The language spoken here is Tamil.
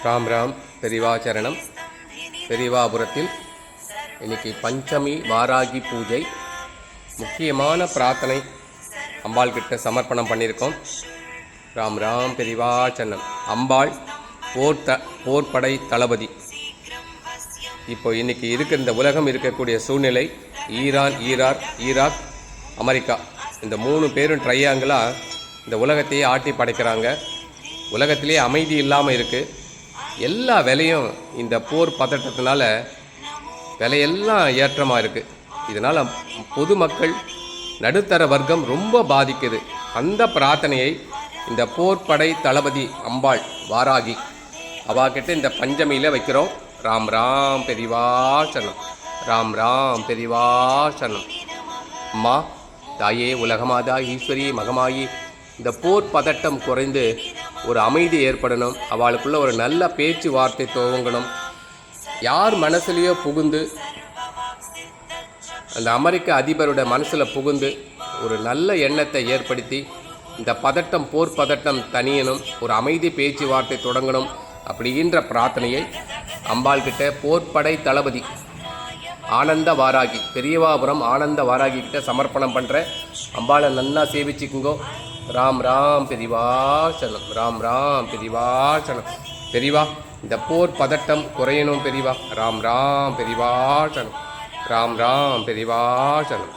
ராம் ராம் பெரிவாச்சரணம். பெரிவாபுரத்தில் இன்னைக்கு பஞ்சமி வாராகி பூஜை. முக்கியமான பிரார்த்தனை அம்பாள் கிட்ட சமர்ப்பணம் பண்ணியிருக்கோம். ராம் ராம் பெரிவாச்சரணம். அம்பாள் போர்ப்படை தளபதி. இப்போ இன்னைக்கு இருக்கிற இந்த உலகம் இருக்கக்கூடிய சூழ்நிலை, ஈராக், அமெரிக்கா, இந்த 3 பேரும் ட்ரையாங்கிளாக இந்த உலகத்தையே ஆட்டி படைக்கிறாங்க. உலகத்திலே அமைதி இல்லாமல் இருக்குது. எல்லா விலையும் இந்த போர் பதட்டத்தினால விலையெல்லாம் ஏற்றமாக இருக்குது. இதனால் பொதுமக்கள், நடுத்தர வர்க்கம் ரொம்ப பாதிக்குது. அந்த பிரார்த்தனையை இந்த போர்ப்படை தளபதி அம்பாள் வாராகி அவாக்கிட்ட இந்த பஞ்சமியில் வைக்கிறோம். ராம் ராம் பெரிவாச்சரணம். ராம் ராம் பெரிவாச்சரணம். அம்மா தாயே, உலகமாதா, ஈஸ்வரி, மகமாயி, இந்த போர் பதட்டம் குறைந்து ஒரு அமைதி ஏற்படணும். அவளுக்குள்ள ஒரு நல்ல பேச்சுவார்த்தை துவங்கணும். யார் மனசுலையோ புகுந்து, அந்த அமெரிக்க அதிபரோட மனசில் புகுந்து ஒரு நல்ல எண்ணத்தை ஏற்படுத்தி இந்த பதட்டம், போர் பதட்டம் தனியணும், ஒரு அமைதி பேச்சுவார்த்தை தொடங்கணும் அப்படின்ற பிரார்த்தனையை அம்பாள் கிட்ட போர்ப்படை தளபதி ஆனந்த வாராகி, பெரியவாபுரம் ஆனந்த வாராகி கிட்ட சமர்ப்பணம் பண்ணுற. அம்பாளை நல்லா சேவிச்சுக்குங்கோ. ராம் ராம் பெரிவாச்சரணம். ராம் ராம் பெரிவாச்சரணம். பெரிவா, இந்த போர் பதட்டம் குறையணும் பெரிவா. ராம் ராம் பெரிவாச்சரணம். ராம் ராம் பெரிவாச்சரணம்.